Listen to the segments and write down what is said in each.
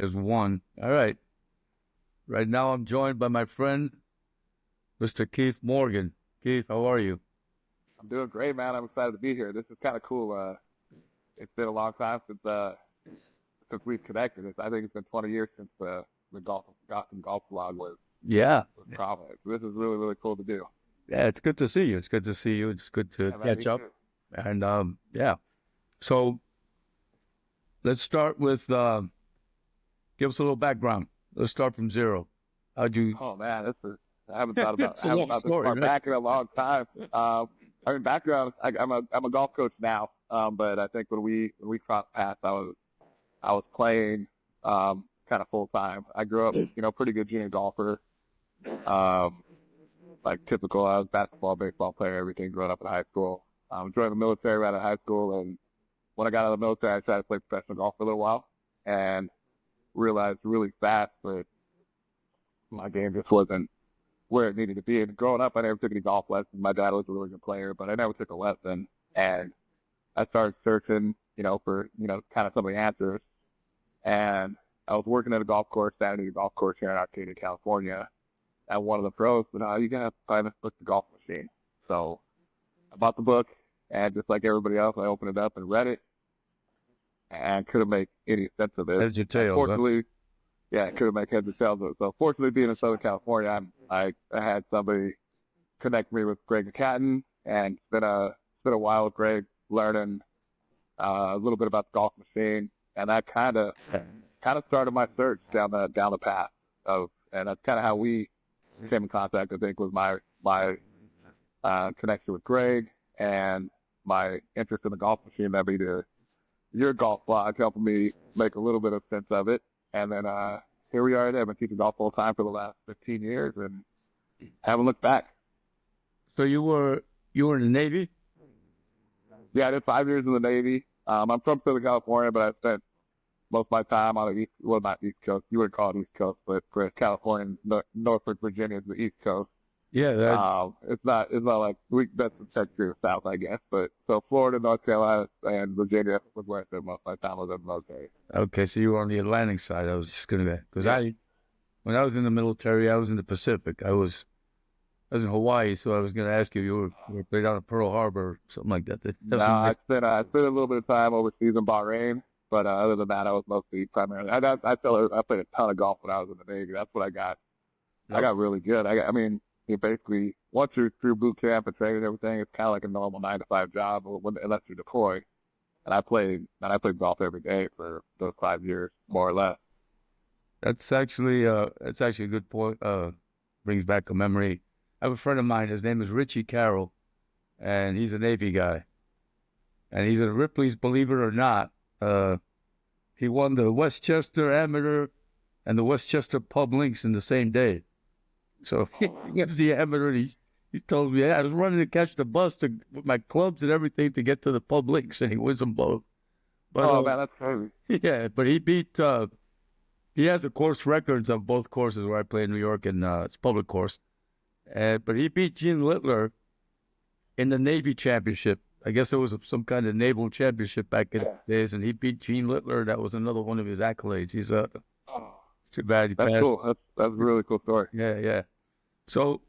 There's one. All right. Right now I'm joined by my friend, Mr. Keith Morgan. Keith, how are you? I'm doing great, man. I'm excited to be here. This is kind of cool. It's been a long time since we've connected. I think it's been 20 years since the Gotham Golf Blog Yeah. was prominent. So this is really really cool to do. Yeah, it's good to see you. It's good to see you. It's good to Yeah, man, me catch up. too. And yeah. So let's start with give us a little background. Let's start from zero. How'd you Oh man, it's I a haven't long thought this story, far right? back in a long time. I mean, background. I'm a golf coach now. But I think when we crossed paths, I was playing kind of full time. I grew up, pretty good junior golfer. Um, like typical. I was basketball, baseball player, everything growing up in high school. Joined the military right out of high school, and when I got out of the military, I tried to play professional golf for a little while, and realized really fast that my game just wasn't where it needed to be. And growing up, I never took any golf lessons. My dad was a really good player, but I never took a lesson. And I started searching, for kind of some of the answers. And I was working at a golf course, Saturday golf course here in Arcadia, California. And one of the pros said, "Oh, you gotta find this book, The Golf Machine." So I bought the book, and just like everybody else, I opened it up and read it, and couldn't make any sense of it. Here's your And tails, huh? fortunately, yeah, I couldn't make heads or tails of it. So fortunately, being in Southern California, I had somebody connect me with Greg McCatton, and it's been a while with Greg learning a little bit about the golf machine, and that kind of started my search down the path of, and that's kind of how we came in contact. I think was my connection with Greg and my interest in the golf machine that be to your golf blog helping me make a little bit of sense of it, and then here we are. I've been teaching golf full time for the last 15 years and haven't looked back. So you were in the Navy? Yeah, I did 5 years in the Navy. I'm from Southern California, but I spent most of my time on the east, well, not East Coast. You would call it East Coast, but for California, Norfolk, Virginia is the East Coast. Yeah, that It's not like that's the Texas or South, I guess. But so Florida, North Carolina, and Virginia was where I spent most of my time was in the military. okay, so you were on the Atlantic side. I was just gonna because Yeah. when I was in the military, I was in the Pacific. I was in Hawaii, so I was gonna ask you, you were played out of Pearl Harbor or something like that. That's No, a I nice. spent I spent a little bit of time overseas in Bahrain, but other than that, I was mostly primarily. I played a ton of golf when I was in the Navy. That's what I got. I No, got really good. I mean, you basically once you're through boot camp and training and everything, it's kind of like a normal 9 to 5 job, unless you're deployed. And I played golf every day for those 5 years, more or less. that's actually a good point. Brings back a memory. I have a friend of mine. His name is Richie Carroll, and he's a Navy guy, and he's in Ripley's. Believe it or not, he won the Westchester Amateur and the Westchester Pub Links in the same day. So he gives the amateur. And he tells me, "Yeah, I was running to catch the bus with my clubs and everything to get to the Pub Links, and he wins them both." But Oh man, that's crazy. yeah, but he beat. He has the course records of both courses where I play in New York, and it's a public course. But he beat Gene Littler in the Navy championship. I guess it was some kind of naval championship back in the Yeah. days, and he beat Gene Littler. That was another one of his accolades. Oh, It's too bad he that's passed. cool. That's a really cool story. Yeah, yeah. So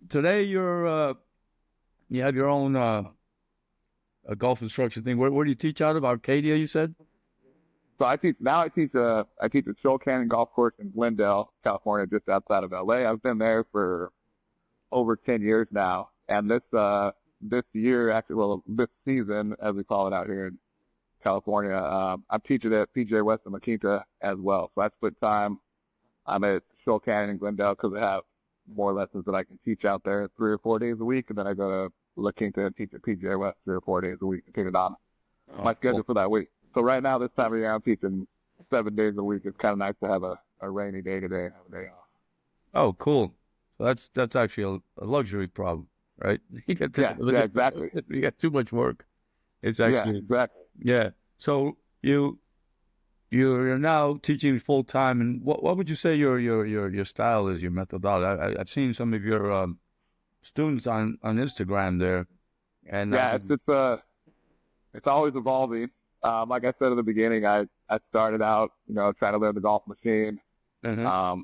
today you have your own a golf instruction thing. Where do you teach out of? Arcadia, you said? So I teach at Shoal Canyon Golf Course in Glendale, California, just outside of LA. I've been there for over 10 years now, and this year, actually, well, this season, as we call it out here in California, I'm teaching at PJ West and La Quinta as well. So I split time. I'm at Shoal Canyon in Glendale because I have more lessons that I can teach out there 3 or 4 days a week, and then I go to La Quinta and teach at PJ West 3 or 4 days a week to take it on Oh, my schedule cool. for that week. So right now, this time of year, I'm teaching 7 days a week. It's kind of nice to have a rainy day today and have a day off. Oh, cool. So that's actually a luxury problem, right? You got Yeah, yeah, exactly. you got too much work. It's Yeah, actually exactly. yeah. So you're now teaching full time, and what would you say your style is, your methodology? I've seen some of your students on Instagram there, and Yeah, it's always evolving. Like I said at the beginning, I started out, trying to learn the golf machine. Mm-hmm.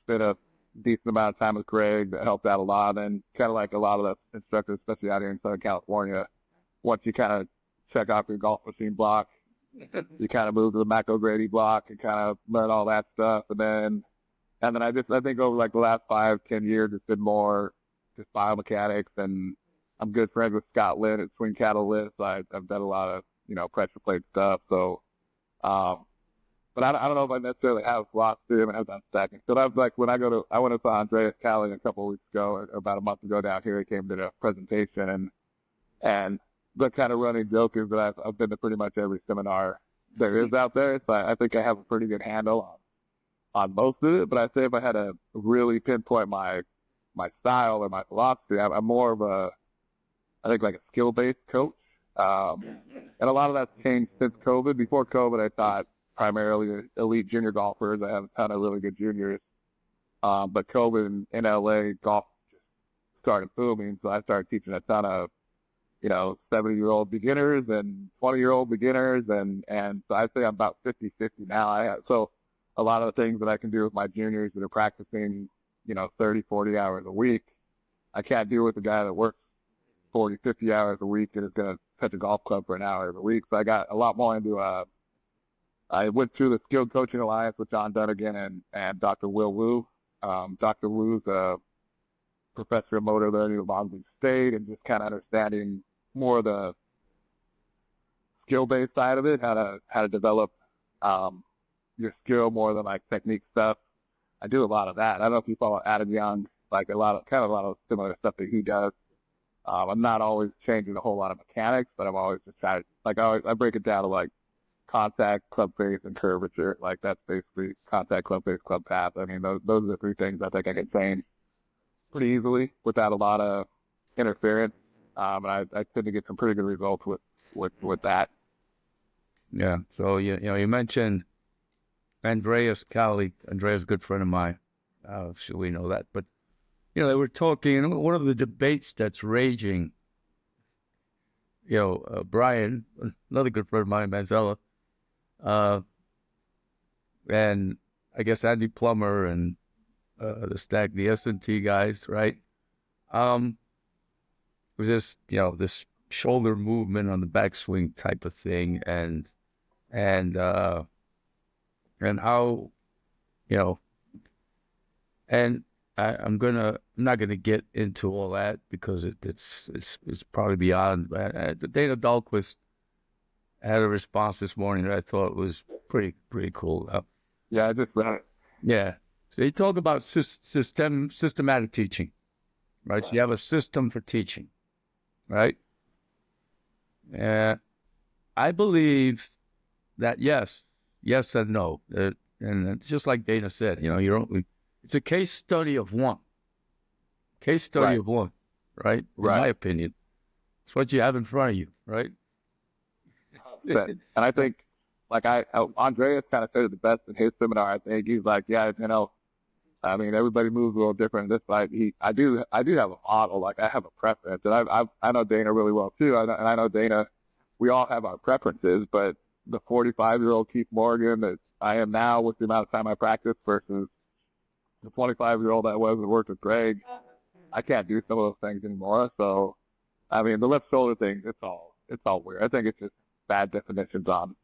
Spent a decent amount of time with Greg that helped out a lot. And kind of like a lot of the instructors, especially out here in Southern California, once you kind of check off your golf machine block, you kind of move to the Mac O'Grady block and kind of learn all that stuff. And then I think over like the last 5, 10 years, it's been more just biomechanics. And I'm good friends with Scott Lynn at Swing Cattle List. I've done a lot of, pressure plate stuff. So, um, but I don't know if I necessarily have philosophy. I mean, I've done stacking. So that's like when I went to Andreas Callie a couple of weeks ago, or about a month ago down here. He came to the presentation, and the kind of running joke is that I've been to pretty much every seminar there is out there. So I think I have a pretty good handle on most of it. But I'd say if I had to really pinpoint my style or my philosophy, I'm more of I think like a skill based coach. And a lot of that's changed since COVID. Before COVID, I thought primarily elite junior golfers. I have a ton of really good juniors. But COVID in LA, golf just started booming. So I started teaching a ton of, 70-year-old beginners and 20-year-old beginners. And so I'd say I'm about 50-50 now. So a lot of the things that I can do with my juniors that are practicing, 30, 40 hours a week, I can't do with the guy that works 40, 50 hours a week and is going to touch a golf club for an hour a week. So I got a lot more into, I went through the Skilled Coaching Alliance with John Dunnigan and Dr. Will Wu. Dr. Wu's a professor of motor learning at Long Beach State, and just kind of understanding more of the skill-based side of it, how to develop your skill more than like technique stuff. I do a lot of that. I don't know if you follow Adam Young, like a lot of similar stuff that he does. I'm not always changing a whole lot of mechanics, but I'm always just trying, like I break it down to like contact, club face, and curvature. Like that's basically contact, club face, club path. I mean, those are the three things I think I can change pretty easily without a lot of interference. And I tend to get some pretty good results with that. Yeah. So you mentioned Andreas Callie. Andreas, a good friend of mine. Should we know that? But they were talking. One of the debates that's raging. Brian, another good friend of mine, Manzella, and I guess Andy Plummer and the S&T guys, right? It was just this shoulder movement on the backswing type of thing, and how and I'm not gonna get into all that because it's probably beyond. Dana Dahlquist had a response this morning that I thought was pretty cool. Yeah, I just read it. Yeah, so you talk about systematic teaching, right? So you have a system for teaching, right? I believe that yes and no, and it's just like Dana said. It's a case study of one. Right. Of one, right? In Right. my opinion, it's what you have in front of you, right? And I think, like Andreas kind of said it the best in his seminar. I think he's like, yeah, I mean, everybody moves a little different. This like I do have a model. Like I have a preference, and I know Dana really well too. And I know Dana. We all have our preferences, but the 45-year-old Keith Morgan that I am now, with the amount of time I practice, versus the 25-year-old I was and worked with Greg, I can't do some of those things anymore. So, I mean, the left shoulder thing, it's all weird. I think it's just bad definitions on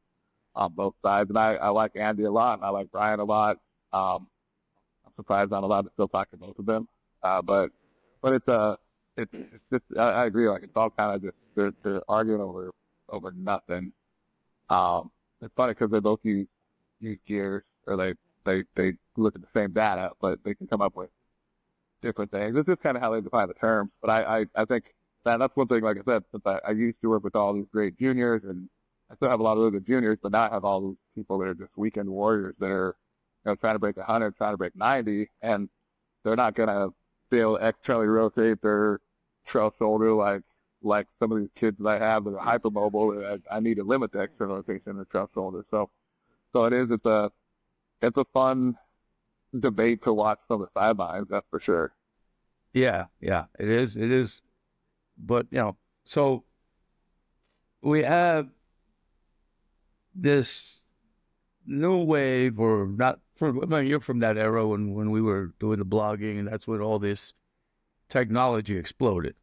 both sides. And I like Andy a lot, and I like Brian a lot. I'm surprised I'm allowed to still talk to both of them. But it's just I agree. Like it's all kind of just they're arguing over nothing. It's funny because they both use gears, or they look at the same data, but they can come up with different things. It's just kind of how they define the terms. But I think that's one thing. Like I said, since I used to work with all these great juniors, and I still have a lot of really good juniors, but now I have all these people that are just weekend warriors that are trying to break 100, trying to break 90, and they're not gonna be able to externally rotate their trail shoulder like some of these kids that I have that are hypermobile. I need to limit the external rotation in the trail shoulder. So it's a fun debate to watch from the sidelines, that's for sure. Yeah, it is. But so we have this new wave, or not, I mean, you're from that era when we were doing the blogging, and that's when all this technology exploded.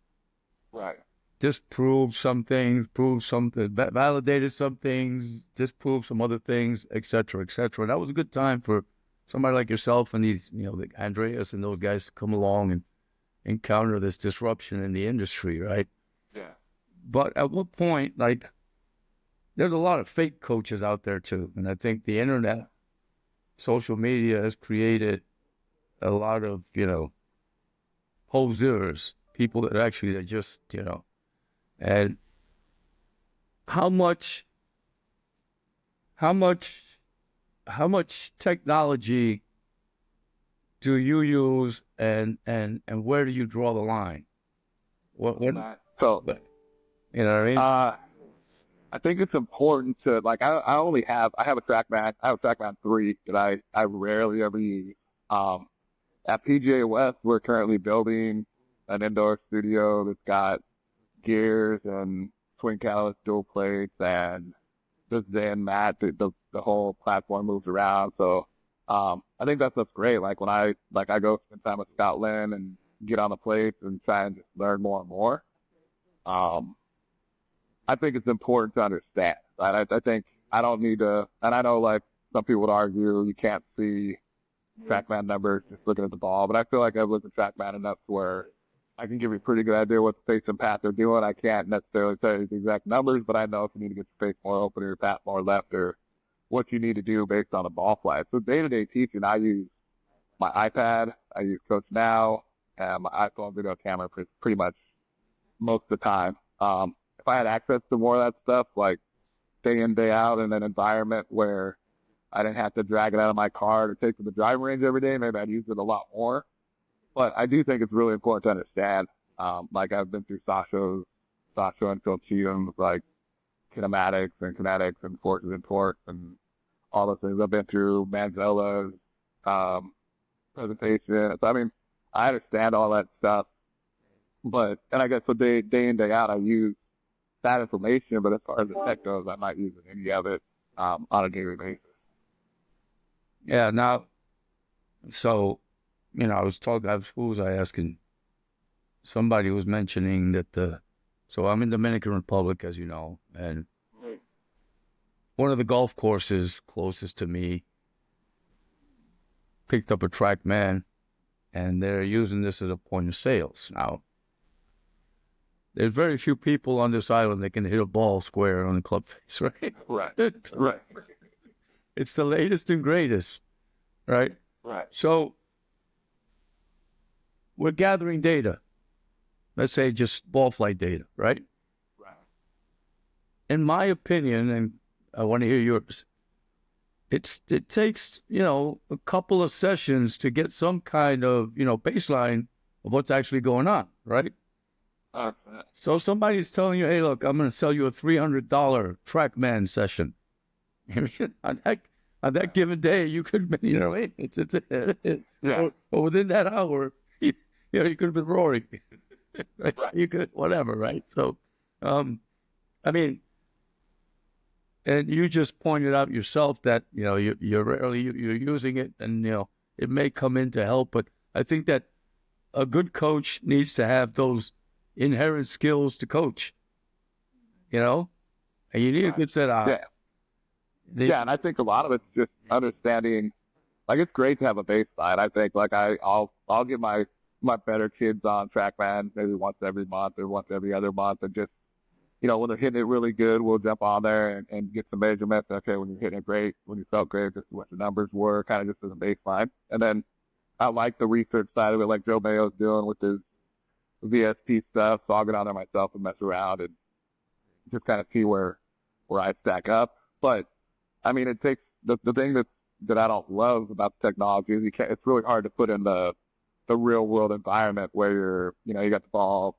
Right. Disproved some things, proved something, validated some things, disproved some other things, etc., etc. And that was a good time for somebody like yourself and these, like Andreas and those guys to come along and encounter this disruption in the industry, right? Yeah. But at what point, like, there's a lot of fake coaches out there too, and I think the internet, social media has created a lot of, poseurs, people that actually are just, and how much, how much, how much technology do you use, and where do you draw the line? So, you know what I mean? I think it's important to like. I have a TrackMan. I have a TrackMan 3 that I rarely ever use. At PGA West, we're currently building an indoor studio that's got gears and swing catalyst dual plates and this Zen mat. The whole platform moves around. So I think that's great. Like when I go spend time with Scotland and get on the plates and try and just learn more and more. I think it's important to understand. Right? I think I don't need to, and I know like some people would argue you can't see TrackMan numbers just looking at the ball, but I feel like I've looked at TrackMan enough where I can give you a pretty good idea what the pace and path they're doing. I can't necessarily tell you the exact numbers, but I know if you need to get your pace more open or your path more left or what you need to do based on the ball flight. So day-to-day teaching, I use my iPad, I use Coach Now, and my iPhone video camera pretty much most of the time. If I had access to more of that stuff, like day in, day out in an environment where I didn't have to drag it out of my car to take to the driving range every day, maybe I'd use it a lot more. But I do think it's really important to understand. Like I've been through Sasha and Phil Cheatham's like kinematics and kinetics and forces and torques and all those things. I've been through Manzela's presentation. So I mean, I understand all that stuff. But and I guess so day in, day out I use that information, but as far as the tech goes, I'm not using any of it on a daily basis. Yeah. Now, so who was I asking? Somebody was mentioning that so I'm in Dominican Republic, as you know, and one of the golf courses closest to me picked up a TrackMan, and they're using this as a point of sales. Now, there's very few people on this island that can hit a ball square on the club face, right? Right. It's the latest and greatest, right? Right. So we're gathering data. Let's say just ball flight data, right? Right. In my opinion, and I want to hear yours, it takes, a couple of sessions to get some kind of, baseline of what's actually going on, right? So somebody's telling you, hey, look, I'm going to sell you a $300 TrackMan session. on that given day, you could, Yeah. or within that hour, you could have been roaring. Right? Right. You could, whatever, right? So, I mean, and you just pointed out yourself that, you're rarely you're using it, and, it may come in to help, but I think that a good coach needs to have those inherent skills to coach, and you need a good set of Yeah. Yeah, and I think a lot of it's just understanding. Like it's great to have a baseline. I think like I'll get my better kids on TrackMan maybe once every month or once every other month, and just when they're hitting it really good, we'll jump on there and get some measurements. Okay, when you're hitting it great, when you felt great, this is what the numbers were, kind of just as a baseline. And then I like the research side of it, like Joe Mayo's doing with his VSP stuff. So I'll get on there myself and mess around and just kind of see where I stack up. But I mean, it takes the thing that I don't love about the technology is it's really hard to put in the real world environment where you got the ball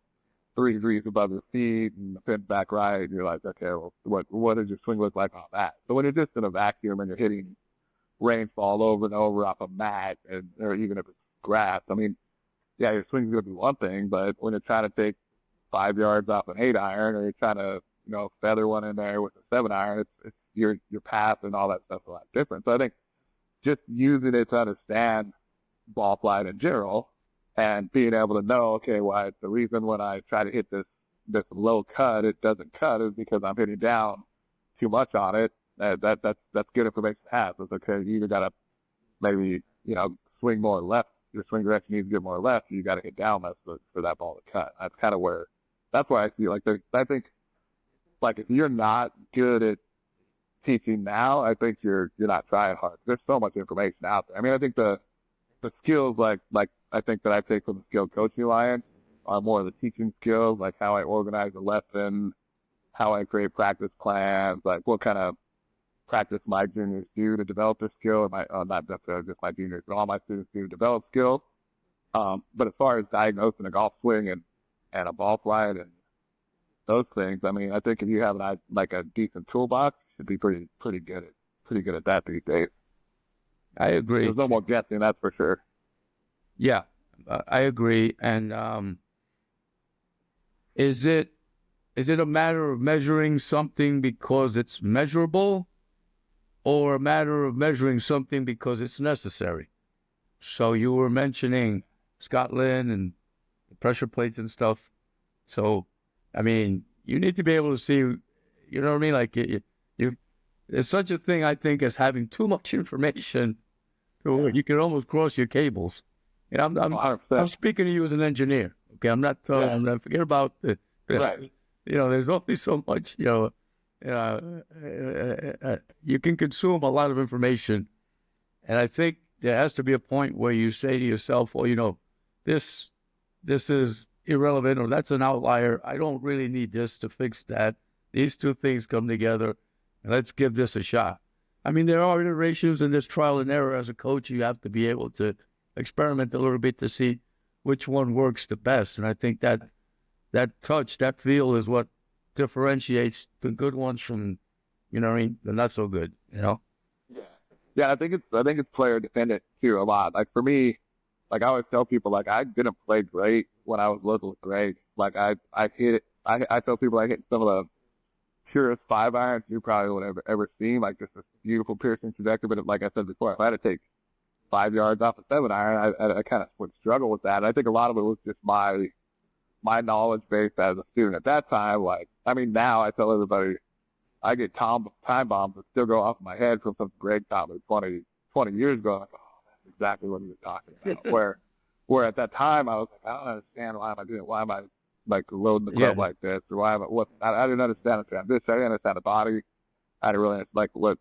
3 degrees above your feet and the pin's back right. And you're like, okay, well, what does your swing look like on that? So when you're just in a vacuum and you're hitting rainfall over and over off a mat, or even if it's grass, I mean, yeah, your swing's going to be one thing, but when you're trying to take 5 yards off an 8 iron, or you're trying to, feather one in there with a 7 iron, your path and all that stuff a lot different. So I think just using it to understand ball flight in general and being able to know, okay, well, the reason when I try to hit this low cut, it doesn't cut is because I'm hitting down too much on it. That's good information to have. It's okay. You either gotta maybe swing more left. Your swing direction needs to get more left. You got to hit down less for that ball to cut. That's kind of where. That's why I feel like I think like if you're not good at teaching now, I think you're not trying hard. There's so much information out there. I mean, I think the skills like I think that I take from the skill coaching alliance are more of the teaching skills, like how I organize a lesson, how I create practice plans, like what kind of practice my juniors do to develop their skill, not necessarily just my juniors, but all my students do to develop skill. But as far as diagnosing a golf swing and a ball flight and those things, I mean, I think if you have a decent toolbox, you should be pretty good at that these days. I agree. There's no more guessing, that's for sure. Yeah, I agree. And is it a matter of measuring something because it's measurable, or a matter of measuring something because it's necessary? So you were mentioning Scotland and the pressure plates and stuff. So, I mean, you need to be able to see, you know what I mean? Like, there's such a thing, I think, as having too much information to where you can almost cross your cables. And I'm speaking to you as an engineer. Okay, I'm not telling. I'm not forget about the right. There's only so much. You can consume a lot of information, and I think there has to be a point where you say to yourself, well, this is irrelevant, or that's an outlier. I don't really need this to fix that. These two things come together, and let's give this a shot. I mean, there are iterations and there's trial and error. As a coach, you have to be able to experiment a little bit to see which one works the best. And I think that touch, that feel is what differentiates the good ones from, the not so good, Yeah. Yeah, I think it's player dependent too a lot. Like for me, like I always tell people, like I didn't play great when I was little grade. Like I hit it. I tell people I hit some of the purest 5-irons you probably would ever seen. Like just a beautiful piercing trajectory. But like I said before, if I had to take 5 yards off a 7-iron, I kind of would struggle with that. And I think a lot of it was just my knowledge base as a student at that time. Like, I mean, now I tell everybody I get time bombs that still go off my head from some Greg taught me 20 years ago. Like, oh, that's exactly what he was talking about. where at that time I was like, I don't understand why am I like loading the club like this, or why am I didn't understand it. I didn't understand the body. I didn't really like what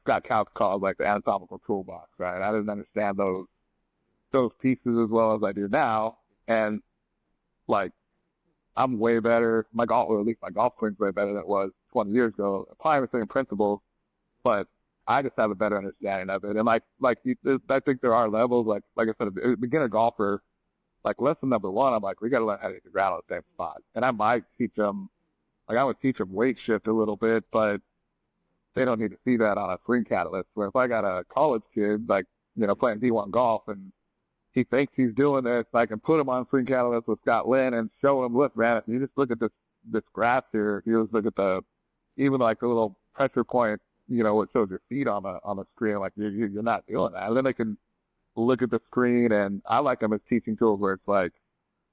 Scott Couch called like the anatomical toolbox, right? I didn't understand those pieces as well as I do now, and like I'm way better. My golf swing's way better than it was 20 years ago. Applying the same principles, but I just have a better understanding of it. And I think there are levels. Like I said, a beginner golfer, like lesson number 1, I'm like, we got to learn how to hit the ground on the same spot. And I might teach them, like I would teach them weight shift a little bit, but they don't need to see that on a swing catalyst. Where if I got a college kid, like, playing D1 golf and he thinks he's doing this, I can put him on swing catalyst with Scott Lynn and show him, look, man, if you just look at this graph here, if you just look at even like the little pressure point, it shows your feet on the screen, like you're not doing that. And then they can look at the screen, and I like them as teaching tools where it's like,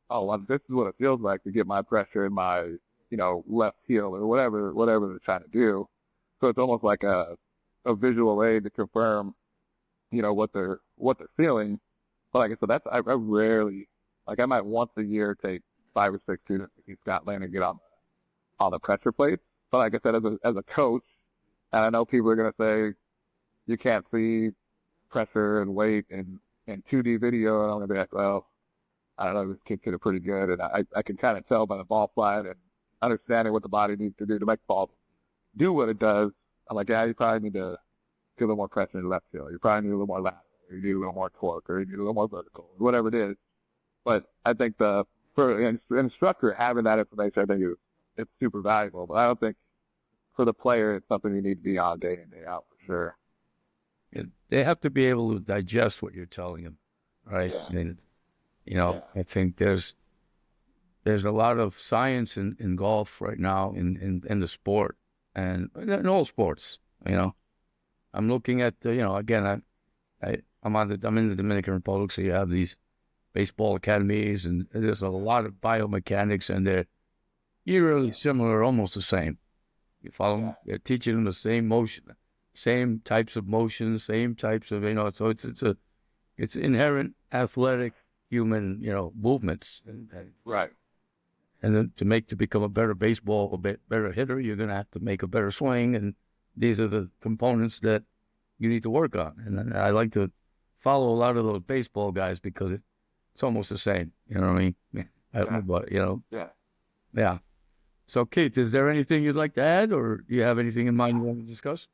oh, well, this is what it feels like to get my pressure in my, left heel or whatever they're trying to do. So it's almost like a visual aid to confirm, what they're feeling. But like I said, I rarely, like I might once a year take 5 or 6 students to Scotland and get on the pressure plates. But like I said, as a coach, and I know people are going to say you can't see pressure and weight in 2D video, and I'm going to be like, well, I don't know, this kid did it pretty good, and I can kind of tell by the ball flight and understanding what the body needs to do to make the ball do what it does. I'm like, yeah, you probably need to get a little more pressure in the left heel. You probably need a little more lateral. You need a little more torque, or you need a little more vertical, whatever it is. But I think for an instructor having that information, I think it's super valuable. But I don't think for the player it's something you need to be on day in, day out for sure. They have to be able to digest what you're telling them, right? Yeah. And I think there's a lot of science in golf right now in the sport and in all sports. You know, I'm looking at again, I'm in the Dominican Republic, so you have these baseball academies, and there's a lot of biomechanics, and they're eerily similar, almost the same. You follow them? They're teaching them the same motion, same types of motions, same types of So it's inherent athletic human movements, Right. and then to become a better baseball, a better hitter, you're going to have to make a better swing, and these are the components that you need to work on. And I like to follow a lot of those baseball guys because it's almost the same. You know what I mean? Yeah. But Yeah. yeah. So Keith, is there anything you'd like to add, or do you have anything in mind you want to discuss?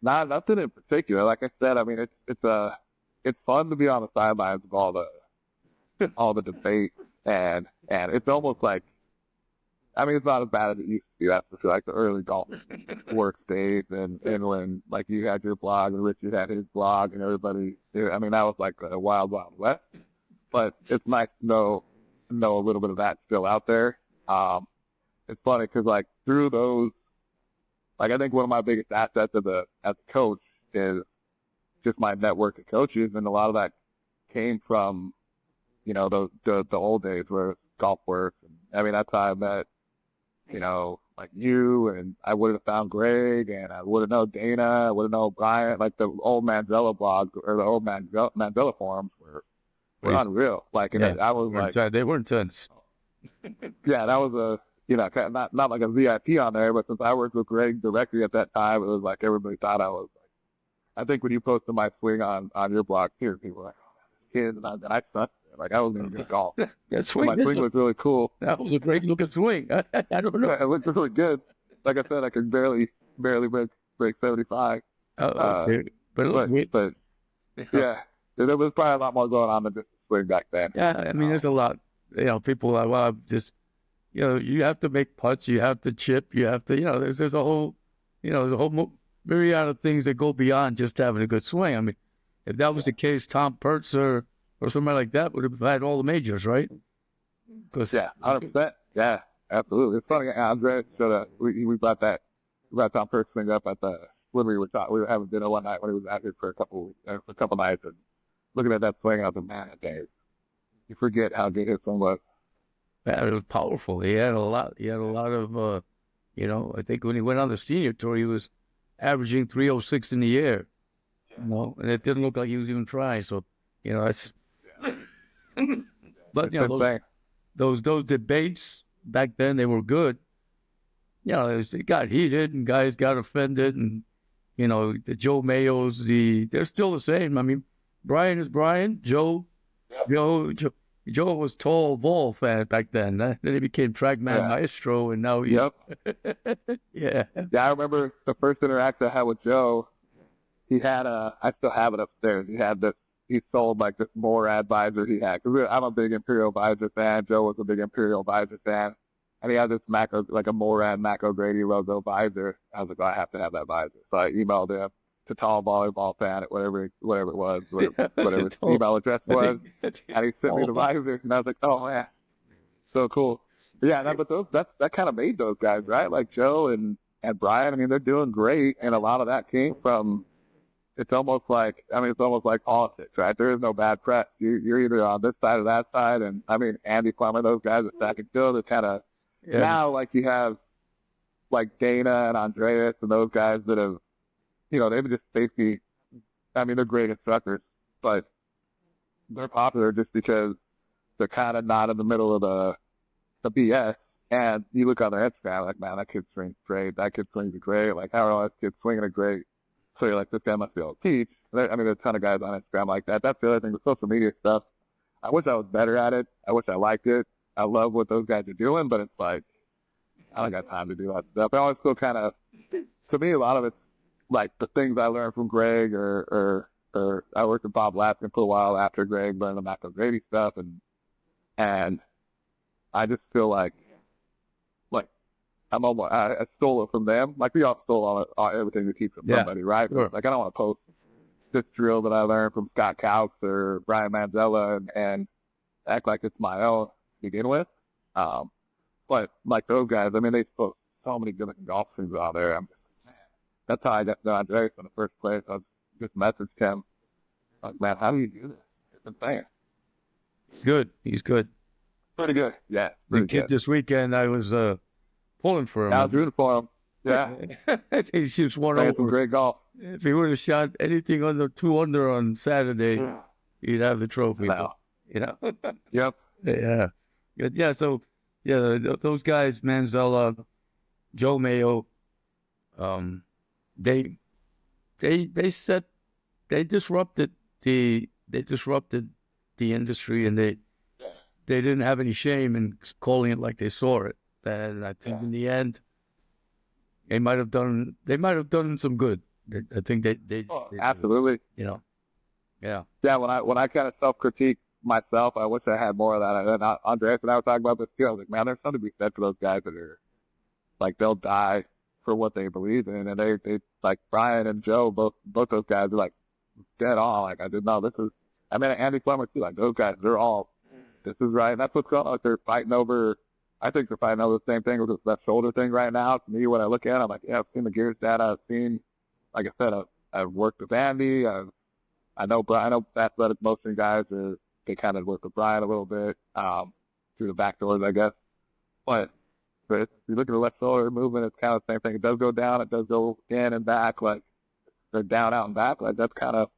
Nothing in particular. Like I said, I mean, it's fun to be on the sidelines of all the debate, and it's almost like, I mean, it's not as bad as it used to be. That's for sure. Like the early golf work days, and when like you had your blog and Richard had his blog, and everybody. I mean, that was like a wild, wild west. But it's nice to know a little bit of that still out there. It's funny because like through those, like I think one of my biggest assets as a coach is just my network of coaches, and a lot of that came from the old days where golf works. And, I mean, that's how I met like you, and I would have found Greg, and I would have known Dana, I would have known Brian. Like the old Manzella blog or the old Manzella forums were unreal. Like, and Yeah, I was like, they were intense. yeah, that was not like a VIP on there, but since I worked with Greg directly at that time, it was like everybody thought I was like. I think when you posted my swing on your blog here, people were like, oh, kids, and I sucked. Like I wasn't even good golf. That swing, my swing looked really cool. That was a great looking swing. I don't know. Yeah, it looked really good. Like I said, I could barely break 75. Okay. But yeah, there was probably a lot more going on than just swing back then. Yeah, I mean, there's a lot. People are just you have to make putts, you have to chip, you have to there's a whole myriad of things that go beyond just having a good swing. I mean, if that was the case, Tom Pertz or somebody like that would have had all the majors, right? Yeah, 100%. Yeah, absolutely. It's funny. Andre showed we brought Tom Pertz thing up at when we were having dinner one night when he was out here for a couple nights, and looking at that swing, I was like, man, Dave, you forget how good his swing was. Yeah, it was powerful. He had a lot. He had a lot of. I think when he went on the senior tour, he was averaging 306 in the air. And it didn't look like he was even trying. So, that's. But those debates back then, they were good. It got heated and guys got offended, and the Joe Mayos, they're still the same. I mean, Brian is Brian. Joe was tall ball fan back then. Then he became Trackman Maestro, and now he. Yep. Yeah. Yeah, I remember the first interaction I had with Joe. He had I still have it upstairs. He sold like this Morad visor he had. Cause I'm a big Imperial visor fan. Joe was a big Imperial visor fan. And he had this like a Morad Mac O'Grady logo visor. I was like, oh, I have to have that visor. So I emailed him to Tall Volleyball Fan at whatever it was, whatever his email address was. And he sent me the visor. And I was like, oh, man, so cool. Yeah, but that kind of made those guys, right? Like Joe and Brian, I mean, they're doing great. And a lot of that came from, it's almost like politics, right? There is no bad press. You're either on this side or that side. And I mean, Andy Plummer, those guys at Stack and Field, it's kind of, now like you have like Dana and Andreas and those guys that have, they've just basically, I mean, they're great instructors, but they're popular just because they're kind of not in the middle of the BS. And you look on their Instagram, like, man, that kid swings great. That kid swings great. Like, how are all that kids swinging it great? So you're like, this guy must be able to teach. I mean, there's a ton of guys on Instagram like that. That's the other thing with social media stuff. I wish I was better at it. I wish I liked it. I love what those guys are doing, but it's like, I don't got time to do that stuff. I always feel kind of, to me, a lot of it's like the things I learned from Greg or I worked with Bob Laskin for a while after Greg, learned the Mac O'Grady stuff. And I just feel like I stole it from them. Like we all stole everything we keep from somebody, right? Sure. Like I don't want to post this drill that I learned from Scott Couch or Brian Manzella and act like it's my own to begin with. But like those guys, I mean, they spoke so many good golf things out there. I'm just, man, that's how I got to know Andres in the first place. I just messaged him. Like, man, how do you do this? It's insane. He's good. He's good. Pretty good. Yeah, The pretty kid good. this weekend, I was pulling for Yeah, I was him. rooting for him. Yeah, He shoots one playing some over. great golf. If he would have shot anything under 2 under on Saturday, he'd have the trophy. No. You know. Yep. Yeah. Good. Yeah. So, yeah, those guys, Manzella, Joe Mayo, um, they set, they disrupted the industry, and they didn't have any shame in calling it like they saw it. And I think in the end, they might have done some good. I think they Absolutely. you know, yeah. Yeah, when I kind of self-critique myself, I wish I had more of that. And Andres and I were talking about this too. I was like, man, there's something to be said for those guys that are like, they'll die for what they believe in, and they like Brian and Joe, both those guys are like dead on. Like, I did know this is. I mean, Andy Plummer too. Like, those guys, they're all, this is right. And that's what's going on. Like, they're fighting over. I think they're fighting over the same thing with this left shoulder thing right now. To me, when I look at it, I'm like, yeah, I've seen the Gears data. I've seen, like I said, I've worked with Andy. I know Brian. I know athletic motion guys they kind of work with Brian a little bit through the back doors, I guess. But if you look at the left shoulder movement, it's kind of the same thing. It does go down. It does go in and back. Like, they're down, out, and back. Like, that's kind of,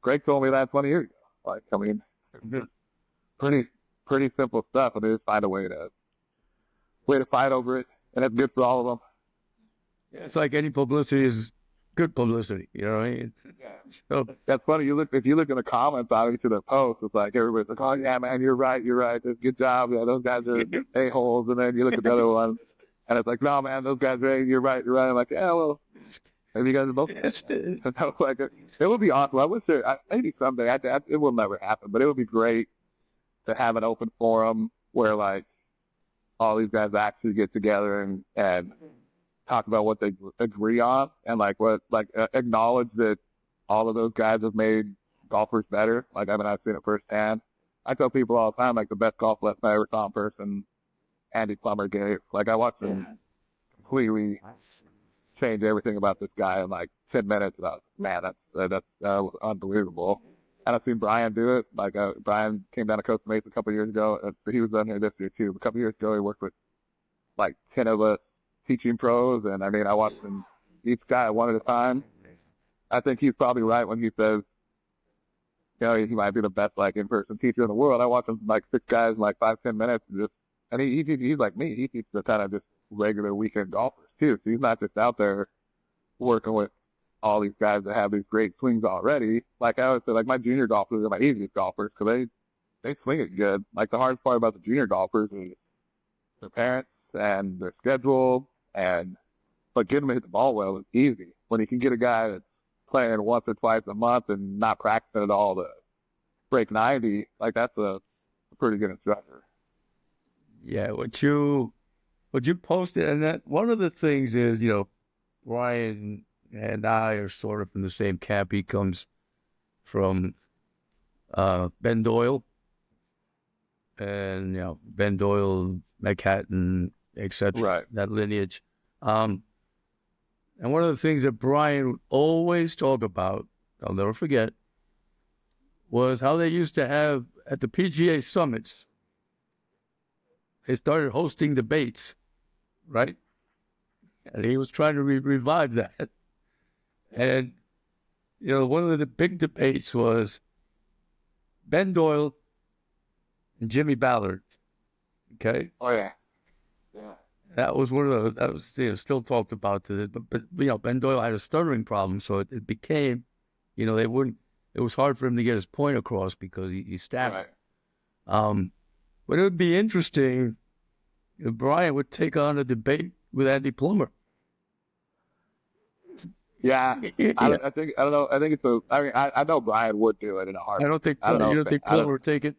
Greg told me that 20 years ago. Like, I mean, pretty simple stuff. And they just find a way to fight over it. And it's good for all of them. It's like any publicity is good publicity. You know what I mean? Yeah. So That's funny. If you look in the comments on each of the posts, it's like everybody's like, "Oh yeah, man, you're right. Good job. Yeah, those guys are a-holes." And then you look at the other one, and it's like, "No, man, those guys are. You're right. I'm like, "Yeah, well, maybe you guys are both." And I was like, it would be awesome. I wish maybe someday. It will never happen, but it would be great to have an open forum where like all these guys actually get together and talk about what they agree on, and acknowledge that all of those guys have made golfers better. Like, I mean, I've seen it firsthand. I tell people all the time, like, the best golf lesson I ever saw in person, Andy Plummer gave. Like, I watched him completely change everything about this guy in like 10 minutes. And I was, man, that's unbelievable. And I've seen Brian do it. Like, Brian came down to Costa Mesa a couple of years ago. He was down here this year too. A couple of years ago, he worked with like 10 of us teaching pros. And I mean, I watched him each guy one at a time. I think he's probably right when he says, you know, he might be the best like in-person teacher in the world. I watch him like 6 guys in like 5-10 minutes, and he's like me. He teaches the kind of just regular weekend golfers too. So he's not just out there working with all these guys that have these great swings already. Like I always say, like my junior golfers are my easiest golfers because they swing it good. Like the hardest part about the junior golfers is their parents and their schedule, but getting them to hit the ball well is easy. When you can get a guy that's playing once or twice a month and not practicing at all to break 90, like that's a pretty good instructor. yeah, what you posted, and that one of the things is, you know, Ryan and I are sort of in the same camp. He comes from Ben Doyle, and you know, Ben Doyle, Manhattan, etc. Right. That lineage. And one of the things that Brian would always talk about, I'll never forget, was how they used to have at the PGA summits. They started hosting debates, right? And he was trying to revive that. And, you know, one of the big debates was Ben Doyle and Jimmy Ballard. Okay? Oh, yeah. Yeah. That was that was, you know, still talked about today. But you know, Ben Doyle had a stuttering problem, so it became, you know, it was hard for him to get his point across because he stammered. Right. But it would be interesting if Brian would take on a debate with Andy Plummer. Yeah. Yeah. I think it's I know Brian would do it in a heartbeat. I don't think I don't know you don't think Plummer would take it.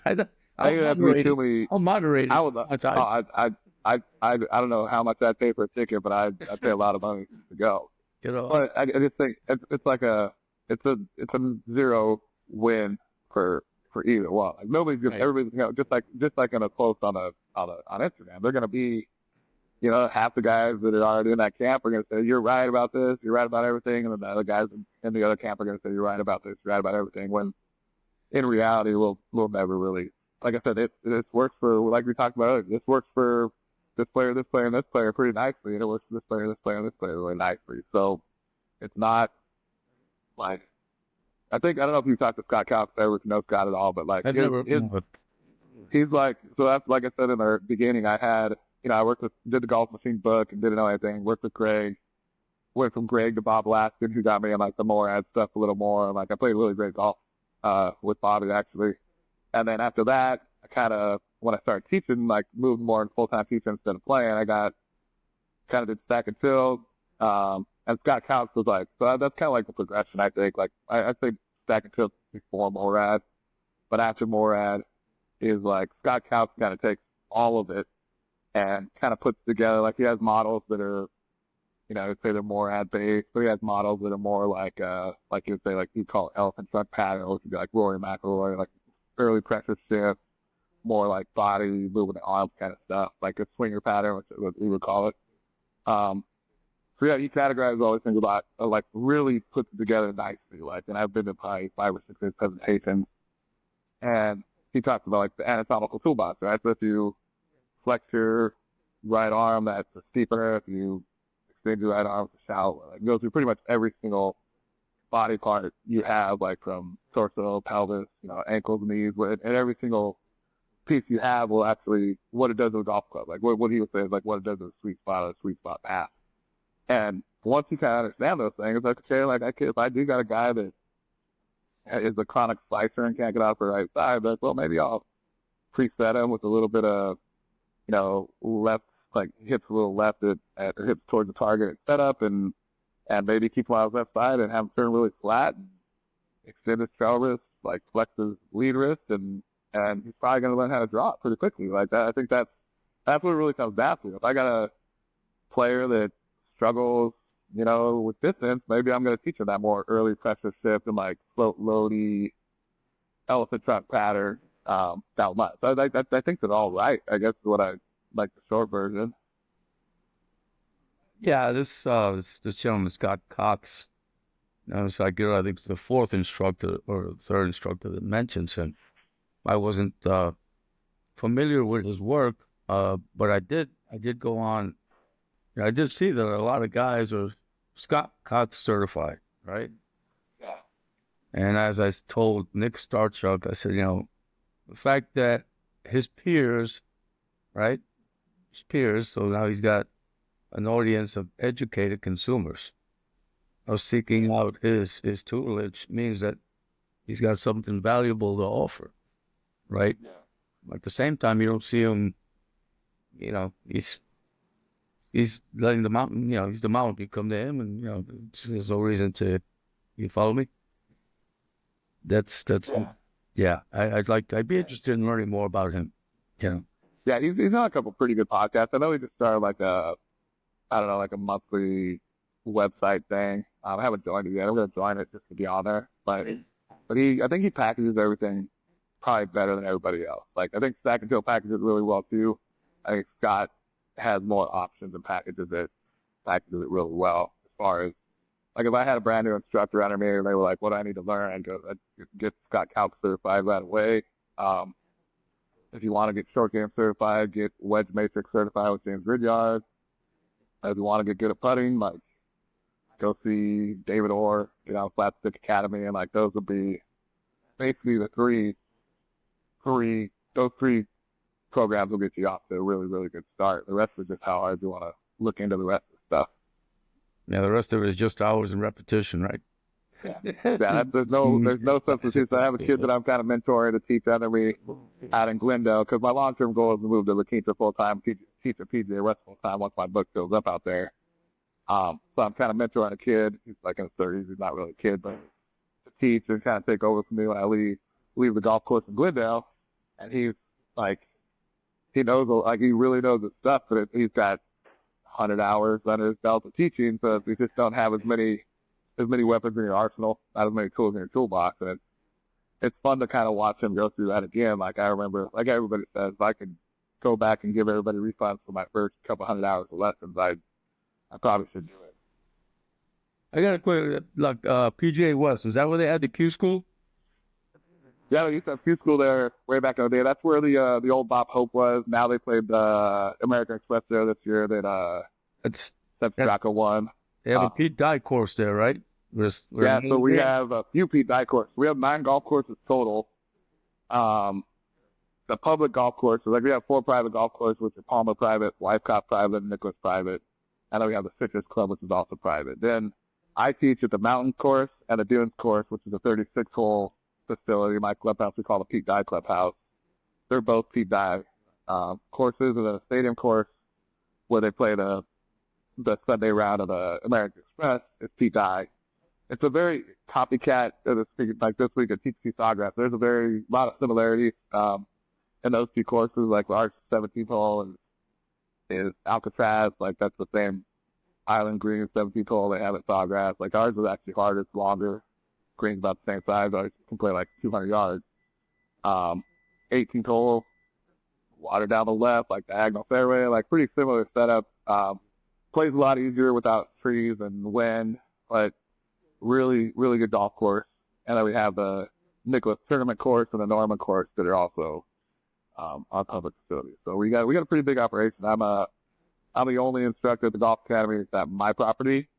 I think that'd be too many. I'll moderate it. I would. That's how I don't know how much I'd pay for a ticket, but I'd pay a lot of money to go. you know. But I just think it's a zero win for either one. Like nobody's just Right. everybody's, you know, just like in a post on Instagram, they're gonna be, half the guys that are already in that camp are going to say, you're right about this, you're right about everything. And then the other guys in the other camp are going to say, you're right about this, you're right about everything. When in reality, we'll never really, like I said, it works for, like we talked about earlier, this works for this player, and this player pretty nicely. And it works for this player, and this player really nicely. So it's not like, I don't know if you've talked to Scott Cox ever, know Scott at all, but like, I've never. he's like, so that's like I said in the beginning, I did the golf machine book and didn't know anything, worked with Greg, went from Greg to Bob Laskin, who got me in like the Morad stuff a little more. Like I played really great golf, with Bobby actually. And then after that, when I started teaching, like moved more into full-time teaching instead of playing, I got kind of did stack and chill. And Scott Counts was like, so that's kind of like the progression, I think. Like, I think stack and chill before Morad, but after Morad is like Scott Counts kind of takes all of it and kind of puts together, like he has models that are, I'd say they're more ad-based, but he has models that are more like you'd say, like you call it elephant trunk pattern, which would be like Rory McIlroy, like early pressure shift, more like body movement arms kind of stuff, like a swinger pattern, which is what we would call it. So yeah, he categorizes all these things about, like really puts it together nicely, like, and I've been to probably 5 or 6 of his presentations, and he talks about like the anatomical toolbox, right? So if you flex your right arm, that's a steepener. If you extend your right arm, it's a shallower. Like, it goes through pretty much every single body part you have, like from torso, pelvis, ankles, knees, and every single piece you have will actually, what it does with a golf club. Like what he would say is like what it does with a sweet spot or a sweet spot path. And once you kind of understand those things, like say, like if I do got a guy that is a chronic slicer and can't get off the right side, but well, maybe I'll preset him with a little bit of, left, like hips a little left at hips towards the target setup, and maybe keep him on his left side and have him turn really flat, and extend his trail wrist, like flex his lead wrist, and he's probably going to learn how to draw it pretty quickly. Like that, I think that's what it really comes down to. If I got a player that struggles, with distance, maybe I'm going to teach him that more early pressure shift and like float loady elephant trunk pattern down the line. So I think that's all right. I guess is what I like, the short version. Yeah, this gentleman, Scott Cox, it's like, I think it's the 4th instructor or the 3rd instructor that mentions him. I wasn't familiar with his work, but I did go on. I did see that a lot of guys are Scott Cox certified, right? Yeah. And as I told Nick Starchuk, I said, the fact that his peers, right? His peers, so now he's got an audience of educated consumers are seeking out his tutelage means that he's got something valuable to offer, right? Yeah. At the same time, you don't see him, he's letting the mountain, he's the mountain. You come to him, and there's no reason to. You follow me? That's yeah. I'd be interested in learning more about him. Yeah, he's on a couple pretty good podcasts. I know he just started like a monthly website thing. I haven't joined it yet. I'm gonna join it just to be on there. But I think he packages everything probably better than everybody else. Like I think Stack and Chill packages really well too. I think Scott has more options and packages it really well. As far as like if I had a brand new instructor under me and they were like, "What do I need to learn?" I'd get Scott Calc certified right away. If you want to get short game certified, get wedge matrix certified with James Gridyard. If you want to get good at putting, like go see David Orr, Flat Stick Academy, and like those would be basically the those three programs will get you off to a really, really good start. The rest is just how hard you want to look into the rest of the stuff. Yeah, the rest of it is just hours and repetition, right? Yeah, there's no substitute. So I have a kid that I'm kind of mentoring to teach under me out in Glendale because my long-term goal is to move to La Quinta full-time, teach at PGA West full-time once my book fills up out there. So I'm kind of mentoring a kid. He's like in his 30s. He's not really a kid, but to teach and kind of take over from me when I leave the golf course in Glendale. And he's like, he really knows his stuff, but he's got 100 hours under his belt of teaching, so we just don't have as many weapons in your arsenal, not as many tools in your toolbox. And it's fun to kind of watch him go through that again. Like I remember, like everybody says, if I could go back and give everybody refunds for my first couple hundred hours of lessons, I probably should do it. I got a quick, like, PGA West. Is that where they had the Q school? Yeah, they used to have Q school there way back in the day. That's where the old Bob Hope was. Now they played American Express there this year. That It's Seth that, Straka won. they have a Pete Dye course there, right? Yeah, so we have a few Pete Dye courses. We have 9 golf courses total. The public golf courses, like we have 4 private golf courses, which are Palmer private, Wyckoff private, and Nicholas private. And then we have the Citrus Club, which is also private. Then I teach at the Mountain course and the Dunes course, which is a 36-hole facility. My clubhouse we call the Pete Dye Clubhouse. They're both Pete Dye courses, and the stadium course where they play the Sunday round of the American Express is Pete Dye. It's a very copycat like this week at TPC Sawgrass. There's a lot of similarities in those 2 courses. Like our 17th hole is Alcatraz. Like that's the same island green 17th hole they have at Sawgrass. Like ours is actually harder, it's longer. Green's about the same size. Ours can play like 200 yards. 18th hole, water down the left, like diagonal fairway. Like pretty similar setup. Plays a lot easier without trees and wind, but really, really good golf course. And then we have the Nicholas Tournament course and the Norman course that are also on public facilities. So we got a pretty big operation. I'm the only instructor at the golf academy that's at my property.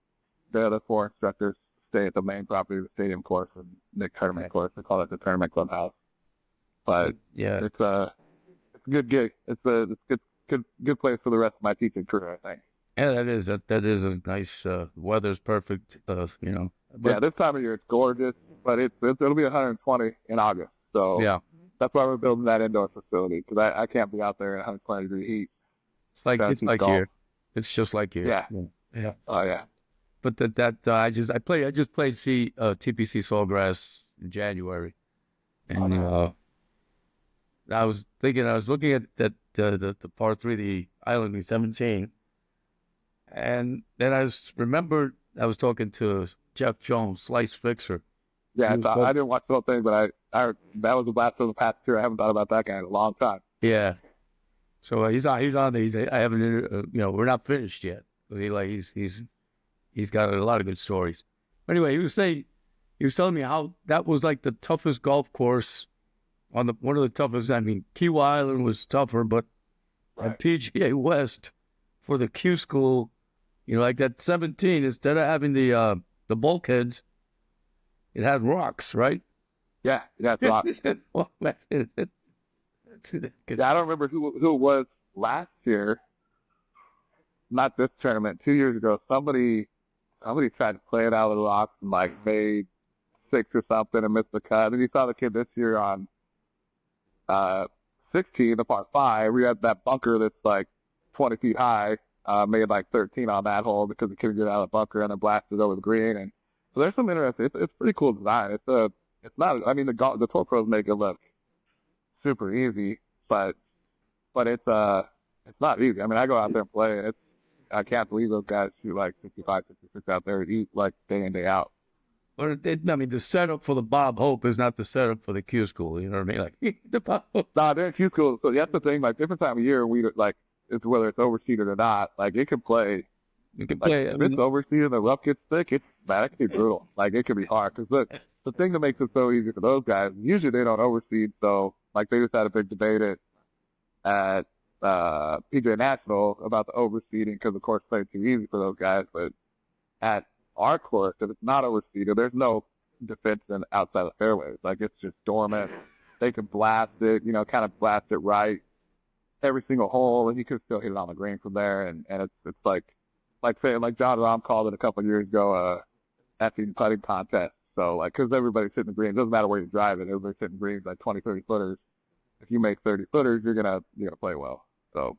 The other 4 instructors stay at the main property, the stadium course and Nick Tournament course. They call it the Tournament Clubhouse. But yeah, it's a good gig. It's a good place for the rest of my teaching career, I think. Yeah, that is a nice. Weather's perfect. But, yeah, this time of year it's gorgeous, but it'll be 120 in August. So yeah, that's why we're building that indoor facility, because I can't be out there in 120-degree heat. it's like here. It's just like here. Yeah. Yeah. Oh yeah. But I just played TPC Sawgrass in January, and I was looking at the par 3, the Island 17. And then I remembered I was talking to Jeff Jones, Slice Fixer. Yeah, I didn't watch the whole thing, but I that was the blast from the past year. I haven't thought about that guy in a long time. Yeah. So he's on there. I haven't, we're not finished yet. He's got a lot of good stories. Anyway, he was telling me how that was like the toughest golf course one of the toughest. I mean, Kiwa Island was tougher, but at PGA West for the Q school, like that 17, instead of having the bulkheads, it had rocks, right? Yeah, it's rocks. Yeah, I don't remember who it was last year. Not this tournament. 2 years ago, somebody tried to play it out of the rocks and like made 6 or something and missed the cut. And you saw the kid this year on 16, the par 5. We had that bunker that's like 20 feet high. Made like 13 on that hole because he couldn't get out of the bunker and then blasted over the green. And so there's some interesting. It's pretty cool design. It's not. I mean, the tour pros make it look super easy, but it's not easy. I mean, I go out there and play, and I can't believe those guys shoot like 65, 66 out there and eat like day in, day out. But the setup for the Bob Hope is not the setup for the Q school. You know what I mean? Like the Bob Hope. Nah, they're Q school. So that's the thing. Like different time of year, it's whether it's overseeded or not. Like it can play. You can play. If it's overseeded and the rough gets thick, it can be brutal. Like it can be hard because the thing that makes it so easy for those guys, usually they don't overseed. So like they just had a big debate at PGA National about the overseeding because the course played too easy for those guys. But at our course, if it's not overseeded, there's no defense outside the fairways. Like it's just dormant. They can blast it, kind of blast it right every single hole, and you could still hit it on the green from there. And it's like John Rahm called it a couple of years ago, effing putting contest. So like, because everybody's hitting the green, it doesn't matter where you drive it. Everybody's hitting greens like 20, 30 footers. If you make 30 footers, you're gonna play well. So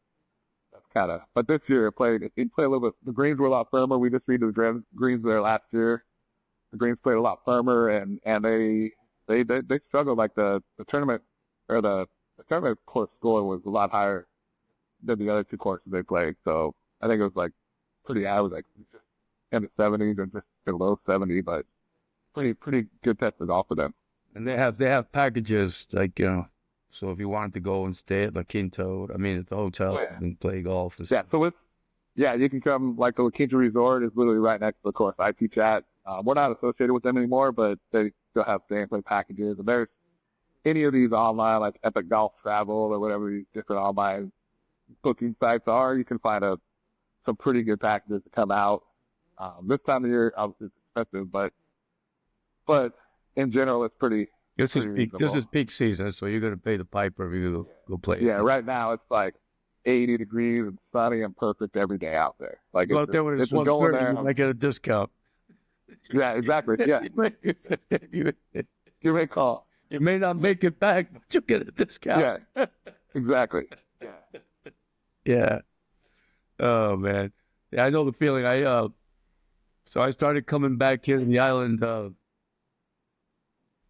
that's kind of. But this year it played a little bit. The greens were a lot firmer. We just redid the greens there last year. The greens played a lot firmer, and they struggled. Like the tournament or the tournament course score was a lot higher than the other 2 courses they played. So I think it was like pretty. I was like just in the 70s or just below 70, but pretty good test of golf for them. And they have packages like So if you wanted to go and stay at La Quinta, I mean, at the hotel and play golf. And Yeah, stuff. so you can come, like the La Quinta Resort is literally right next to the course I teach at. We're not associated with them anymore, but they still have gameplay packages. And there's any of these online, like Epic Golf Travel or whatever these different online booking sites are, you can find some pretty good packages to come out. This time of year, obviously it's expensive, but in general, it's pretty This is peak. This reasonable. is peak season, so you're gonna pay the piper if you go play. Yeah, right now it's like 80 degrees and sunny and perfect every day out there. Like Go out there when it's going 1:30, there. you might get a discount. Yeah, exactly. Yeah, you, you may call. you may not make it back, but you get a discount. Yeah, exactly. Yeah. Yeah. Oh man. Yeah, I know the feeling. So I started coming back here to the island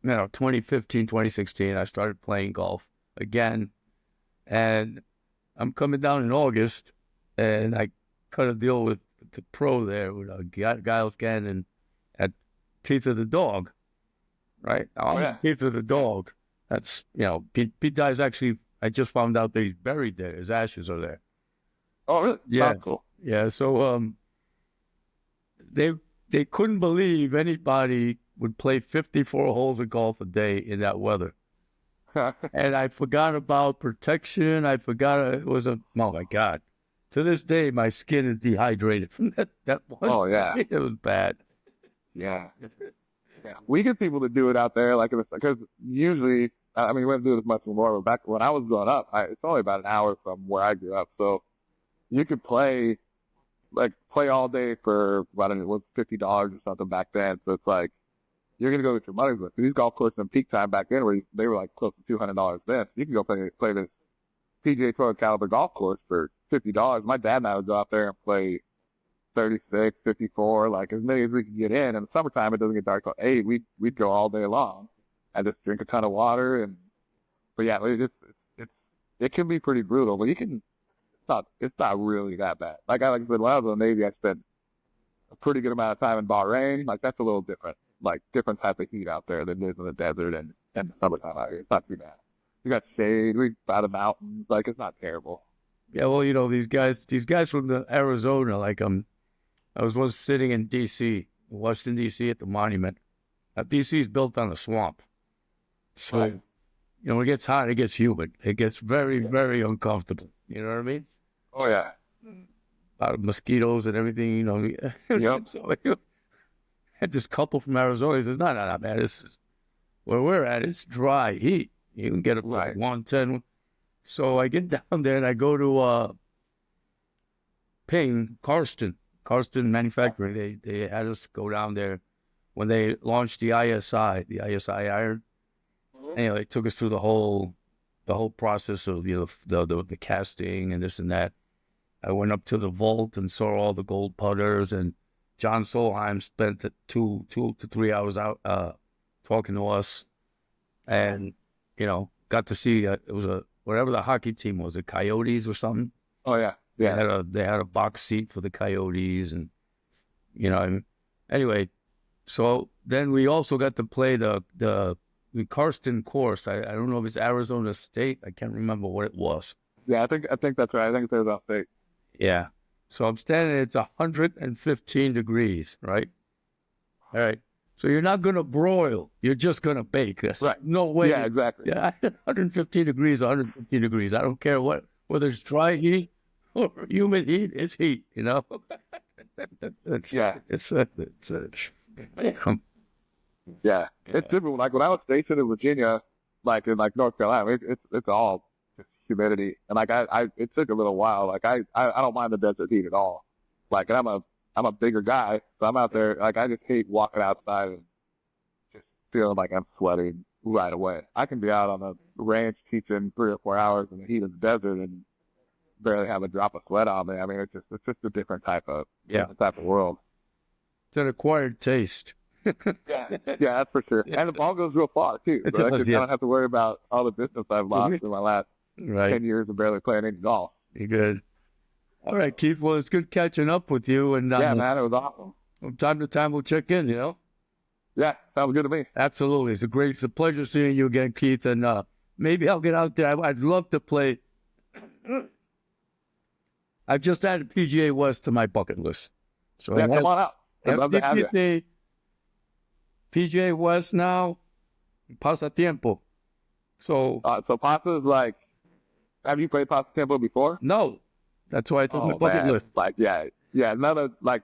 2015, 2016. I started playing golf again. And I'm coming down in August, and I cut a deal with the pro there, with Giles Gannon at Teeth of the Dog, right? Now, I'm Teeth of the Dog. That's, Pete Dye's actually, I just found out that he's buried there. His ashes are there. Oh, really? Yeah. That's cool. Yeah, so they couldn't believe anybody would play 54 holes of golf a day in that weather. And I forgot about protection. I forgot it was oh my God. To this day, my skin is dehydrated from that one. Oh, yeah. It was bad. Yeah. Yeah. We get people to do it out there, like, because usually, I mean, we don't do this much anymore, but back when I was growing up, it's only about an hour from where I grew up. So you could play all day for, I don't know, what, $50 or something back then. So it's like, you're going to go get your money's worth. These golf courses in peak time back then, where they were like close to $200 then. You can go play this PGA Tour caliber golf course for $50. My dad and I would go out there and play 36, 54, like as many as we could get in. In the summertime, it doesn't get dark till 8. We'd go all day long and just drink a ton of water. But yeah, it can be pretty brutal, but it's not really that bad. Like I said, when I was in the Navy, I spent a pretty good amount of time in Bahrain. Like that's a little different, like different type of heat out there than it is in the desert and the summertime out here. It's not too bad. You got shade, we by the mountains, like it's not terrible. Yeah, well, these guys from Arizona, like I was once sitting in D.C., Washington, D.C. at the monument. D.C. is built on a swamp. So, Right. When it gets hot, it gets humid. It gets very, very uncomfortable. You know what I mean? Oh, yeah. A lot of mosquitoes and everything, Yep. So I had this couple from Arizona. He says, no, man. It's where we're at. It's dry heat. You can get up to Right. 110. So I get down there and I go to Karsten Manufacturing. They had us go down there when they launched the ISI iron. Anyway, they took us through the whole process of the casting and this and that. I went up to the vault and saw all the gold putters, and John Solheim spent 2 to 3 hours out talking to us, and got to see it was whatever the hockey team was, the Coyotes or something. Oh, yeah. Yeah. They had a box seat for the Coyotes, and anyway, so then we also got to play the Karsten course. I don't know if it's Arizona State. I can't remember what it was. Yeah, I think that's right. I think it's Arizona State. Yeah. So I'm standing, it's 115 degrees, right? All right. So you're not going to broil. You're just going to bake. That's Right. No way. Yeah, exactly. Yeah, 115 degrees, 115 degrees. I don't care whether it's dry heat or humid heat, it's heat, Yeah. Yeah. Yeah. It's different. Like when I was stationed in Virginia, like in like North Carolina, it's all just humidity. And like it took a little while. Like I don't mind the desert heat at all. Like and I'm a bigger guy, so I'm out there. Like I just hate walking outside and just feeling like I'm sweating right away. I can be out on the ranch teaching 3 or 4 hours in the heat of the desert and barely have a drop of sweat on me. I mean, it's just a different type of world. It's an acquired taste. Yeah, that's for sure. And the ball goes real far too. So I don't have to worry about all the distance I've lost in my last 10 years of barely playing any golf. You're good. All right, Keith. Well, it's good catching up with you. And yeah, man, it was awesome. From time to time, we'll check in. Yeah, sounds good to me. Absolutely. It's a pleasure seeing you again, Keith. And maybe I'll get out there. I'd love to play. I've just added PGA West to my bucket list. So Yeah, come on out. I'd love to have you. FTPC, PGA West now, pasatiempo. So So Pasta is like, have you played Pasta Tempo before? no, that's why it's on my Oh bucket man, list. like yeah, another like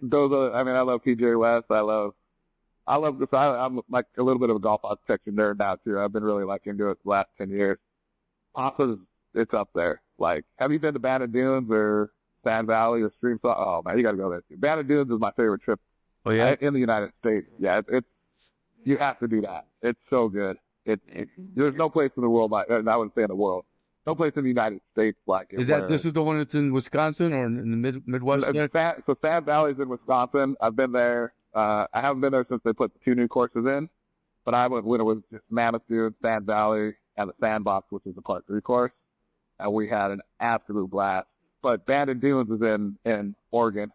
those are. I mean, I love PJ West. I love this. I'm like a little bit of a golf architecture nerd now too. I've been really like into it the last 10 years. Papa's, it's up there. Like, have you been to Bandon Dunes or Sand Valley or Stream? Oh man, you got to go there. Bandon Dunes is my favorite trip Oh yeah, in the United States. Yeah, it's you have to do that. It's so good. There's no place in the world like, and I wouldn't say in the world, no place in the United States like it. is that this is the one that's in Wisconsin or in the Midwest? There? So Sand Valley's in Wisconsin. I've been there. I haven't been there since they put the 2 new courses in, but I went when it was just Mammoth Dunes, Sand Valley, and the Sandbox, which is the Part 3 course, and we had an absolute blast. But Bandon Dunes is in Oregon,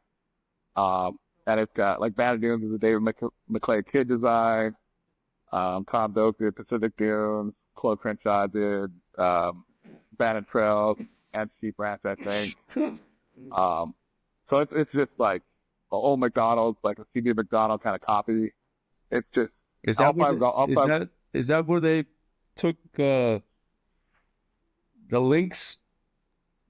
and it's got like Bandon Dunes is a David McClay kid design. Tom Doak did Pacific Dunes, Chloe Crenshaw did Bandon Trails, and Sheep Ranch, I think. So it's just like a old McDonald's, like a CD McDonald kind of copy. It's just Is that where they took the links,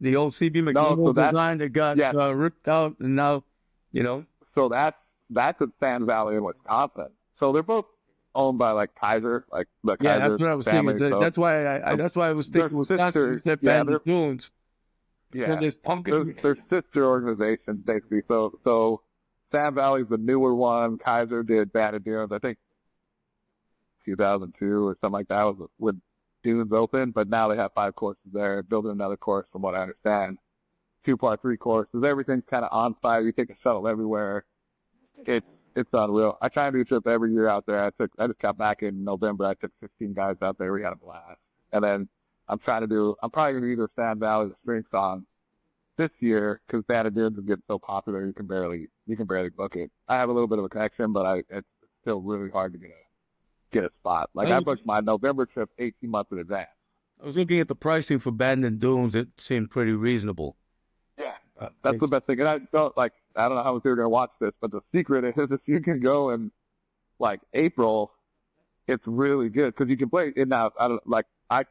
the old CB McDonald design that got ripped out, and now, you know? So that's at Sand Valley in Wisconsin. So they're both owned by like Kaiser, like the Kaiser that's what I was family. thinking. So that's why I was thinking Wisconsin. Except Bandon Dunes. Yeah, pumpkin. they're sister organizations basically. So Sand Valley's the newer one. Kaiser did Bandon Dunes, I think 2002 or something like that was when Dunes opened, but now they have 5 courses there, building another course from what I understand. 2 Part 3 courses. Everything's kind of on fire. You take a shuttle everywhere. It's unreal. I try and do a trip every year out there. I just got back in November. I took 15 guys out there. We had a blast. And then I'm probably going to either Sand Valley or Spring Song this year because Bandon Dunes is getting so popular you can barely book it. I have a little bit of a connection, but it's still really hard to get a spot. Like I booked my November trip 18 months in advance. I was looking at the pricing for Bandon Dunes. It seemed pretty reasonable. Yeah, that's the best thing. And I don't know how people are going to watch this, but the secret is if you can go in like April, it's really good because you can play in now.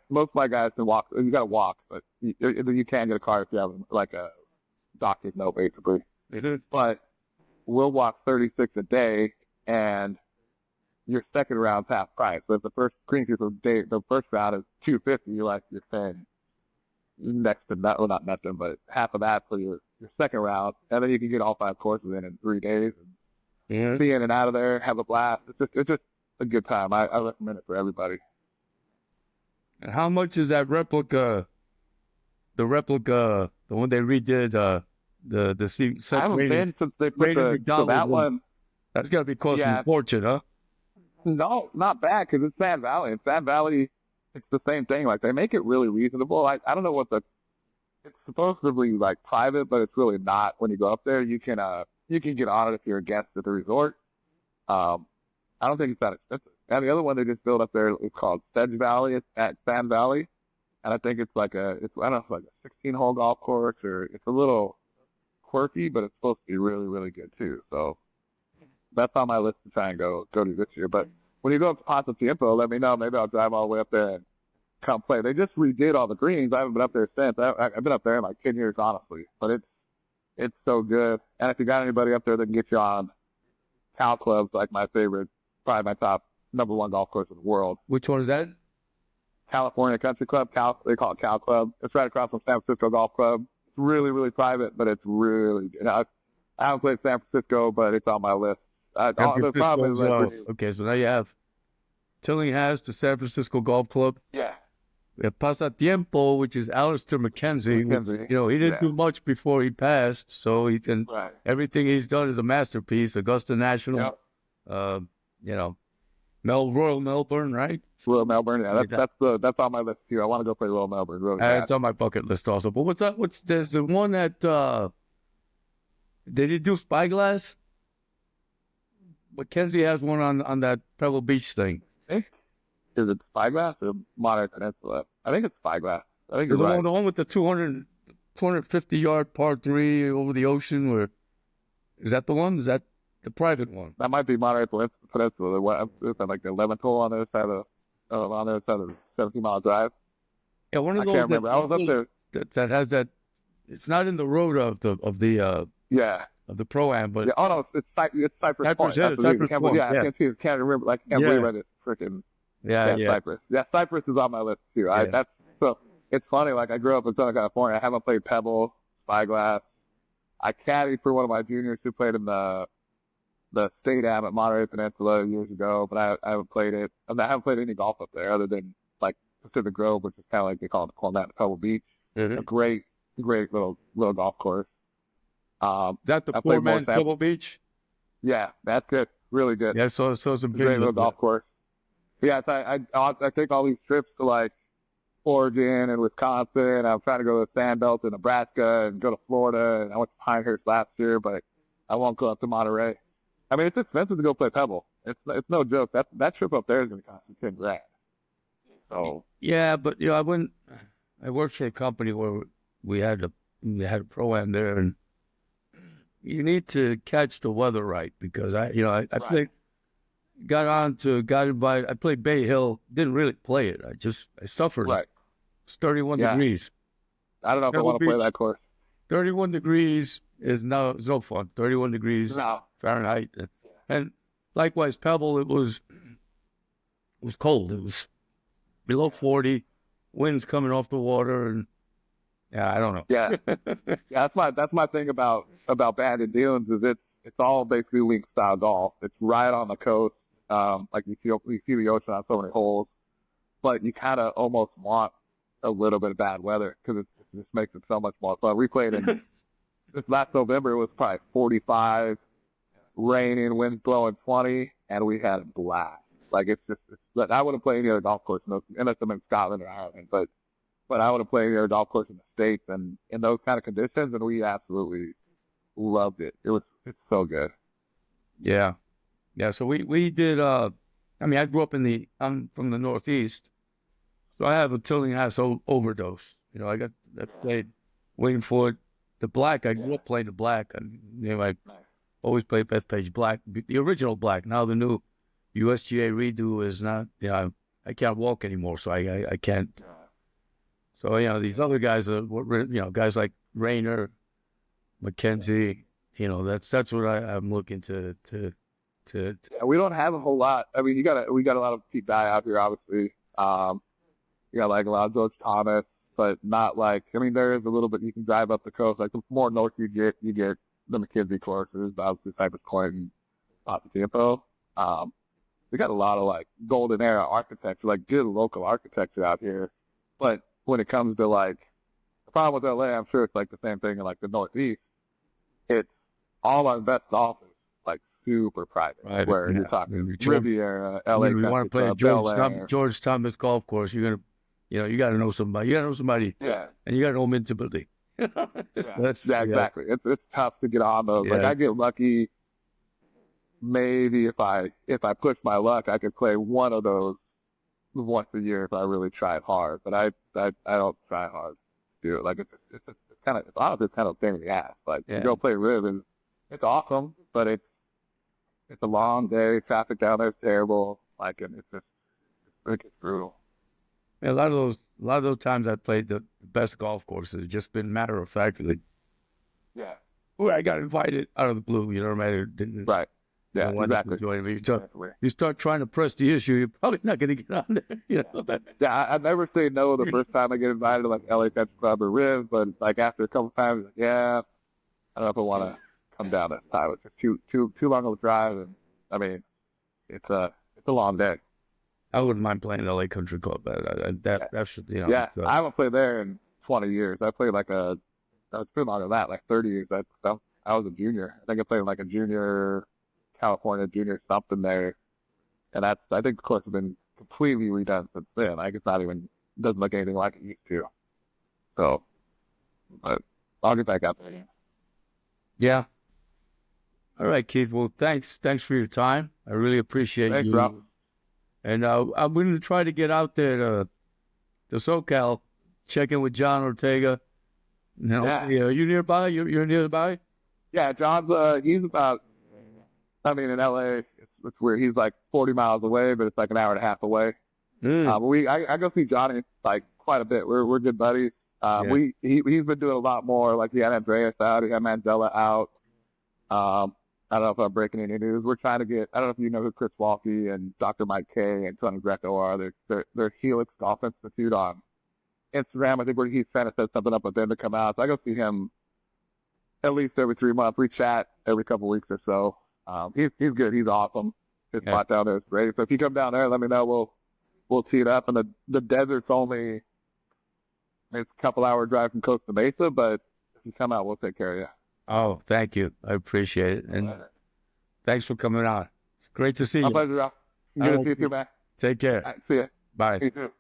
Most of my guys can walk. You got to walk, but you can get a car if you have like a doctor's note, basically. But we'll walk 36 a day, and your second round's half price. So if the first the first round is $250, you're paying next to that, well, not nothing, but half of that for your second round, and then you can get all 5 courses in 3 days, and be in and out of there, have a blast. It's just a good time. I recommend it for everybody. And how much is that replica? The one they redid, I haven't been since they put that one. That's got to be costing a fortune, huh? No, not bad because it's Sand Valley. In Sand Valley, it's the same thing. Like they make it really reasonable. I don't know what it's supposed to be like private, but it's really not. When you go up there, you can get on it if you're a guest at the resort. I don't think it's that expensive. And the other one they just built up there is called Sedge Valley. It's at Sand Valley, and I think it's like I don't know, like a 16-hole golf course, or it's a little quirky, but it's supposed to be really, really good too. So that's on my list to try and go to this year. But when you go up to Pasatiempo, let me know. Maybe I'll drive all the way up there and come play. They just redid all the greens. I haven't been up there since. I've been up there in like 10 years, honestly. But it's so good. And if you got anybody up there that can get you on Cal Club's, like my favorite, probably my top #1 golf course in the world. Which one is that? California Country Club. They call it Cal Club. It's right across from San Francisco Golf Club. It's really, really private, but it's really good. I haven't played San Francisco, but it's on my list. Okay, so now you have Tillinghast, the San Francisco Golf Club. Yeah. We have Pasatiempo, which is Alistair McKenzie. Which, he didn't do much before he passed, so he can. Right. Everything he's done is a masterpiece. Augusta National. Yep. Royal Melbourne, right? Royal Melbourne. Yeah, that's on my list too. I want to go play Royal Melbourne. Really it's on my bucket list also. But what's that? There's the one that did he do Spyglass? Mackenzie has one on that Pebble Beach thing. It Is it Spyglass or Monterey Peninsula? I think it's Spyglass. I think you're There's right. the one with the 250-yard par three over the ocean. Where is that the one? Is that the private one? That might be Monterey Peninsula. It's like the 11th hole on the other side on the other side of the 17-mile drive. Yeah, one of I those can't remember. I was up there. that has that. It's not in the road Yeah. of the pro-am, but Yeah. Oh no, it's Cypress Point. Yeah, That's Cypress Point. Yeah, I Yeah, can't remember. Like, I can't yeah, believe I just freaking yeah. Cypress. Yeah, Cypress is on my list too. Yeah. That's so. It's funny. Like, I grew up in Southern California. I haven't played Pebble, Spyglass. I caddied for one of my juniors who played in the state am at Monterey Peninsula years ago, but I haven't played it. I haven't played any golf up there other than like Pacific Grove, which is kind of like they call that Pebble Beach. Mm-hmm. A great little golf course. Is that the I poor played more man's Pebble Beach? Yeah, that's good. Really good. Yeah, so it's a Great little golf course. Yeah, so I take all these trips to like Oregon and Wisconsin. I'm trying to go to the Sand Belt in Nebraska and go to Florida. And I went to Pinehurst last year, but I won't go up to Monterey. I mean, it's expensive to go play Pebble. It's no joke. That trip up there is going to cost you $10,000. So yeah, but you know, I worked for a company where we had a pro-am there, and you need to catch the weather right because I right. got invited. I played Bay Hill, didn't really play it. I suffered. Right. It's 31 Yeah. degrees. I don't know if I Pebble want to play Beach, that course. 31 degrees is no fun. 31 degrees No. Fahrenheit, and likewise Pebble. It was cold. It was below 40, winds coming off the water, and yeah, I don't know. Yeah. Yeah, that's my thing about Banded Dunes is it's all basically link style golf. It's right on the coast. Like you see the ocean on so many holes, but you kind of almost want a little bit of bad weather because it just makes it so much more fun. We played in this last November. It was probably 45, raining, winds blowing 20, and we had a blast. Like I wouldn't play any other golf course unless I'm in Scotland or Ireland, but I would have played any other golf course in the States and in those kind of conditions, and we absolutely loved it. It's so good. Yeah. So we did. I mean, I grew up I'm from the Northeast, so I have a Tillinghast overdose. You know, I played Wingfoot, the black. I grew up playing the black, and I always played Bethpage Black, the original black. Now the new USGA redo is not. I can't walk anymore, so I can't. So these other guys are guys like Rayner, McKenzie. That's what I'm looking to. Yeah, we don't have a whole lot. I mean, we got a lot of Pete Dye out here, obviously. You got like a lot of George Thomas, but not like. I mean, there is a little bit. You can drive up the coast. Like the more north you get the McKenzie courses, obviously Cypress Point and Pasatiempo. We got a lot of like golden era architecture, like good local architecture out here. But when it comes to like the problem with LA, I'm sure it's like the same thing in like the Northeast. It's all our best golf is like super private, where you're talking Riviera, LA. You want to play at George Thomas Golf Course, you're gonna, you got to know somebody. You got to know somebody, yeah, and you got to know them intimately. Exactly. It's tough to get on those. Yeah. Like I get lucky. Maybe if I push my luck, I could play one of those once a year if I really tried hard. But I don't try hard to do it. Like it's kind of honestly it's kind of a pain in the ass. Like you go play Riv and it's awesome, but it's a long day. Traffic down there is terrible. Like and it's brutal. Yeah, a lot of those times I played the best golf courses have just been matter of factly. Yeah. Where I got invited out of the blue. Right. Yeah, exactly. You start trying to press the issue, you're probably not going to get on there. Yeah, I never say no the first time I get invited to like LA Country Club or Riv, but like after a couple times, like, yeah, I don't know if I want to come down this time. It's just too long of a drive, and I mean, it's a long day. I wouldn't mind playing LA Country Club. That should Yeah, I haven't played there in 20 years. I played like I was pretty longer than that, like 30 years. I was a junior. I think I played like a junior. California junior something there, and I think the course has been completely redone since then. Like it's not even doesn't look anything like it used to. So, but I'll get back out there. Yeah. All right, Keith. Well, thanks for your time. I really appreciate Thanks, you. Rob. And I'm going to try to get out there to SoCal, check in with John Ortega. You know, Yeah. are you nearby? You're nearby? Yeah, John's he's about. I mean, in LA, it's weird. He's like 40 miles away, but it's like an hour and a half away. Mm. But I go see Johnny like quite a bit. We're good buddies. Yeah. He's been doing a lot more. Like he had Andreas out, he had Mandela out. I don't know if I'm breaking any news. We're trying to get. I don't know if you know who Chris Walke and Dr. Mike Kay and Tony Greco are. They're Helix Golf Institute on Instagram. I think where he's trying to set something up with them to come out. So I go see him at least every 3 months. We chat every couple weeks or so. He's good. He's awesome. His Yeah. spot down there is great. So if you come down there, let me know. We'll tee it up. And the desert's only it's a couple hour drive from Costa Mesa, but if you come out, we'll take care of you. Oh, thank you. I appreciate it. And thanks for coming on. It's great to see My you. pleasure, Ralph. Good to see you too, man. Take care. All right, see ya. Bye. You too.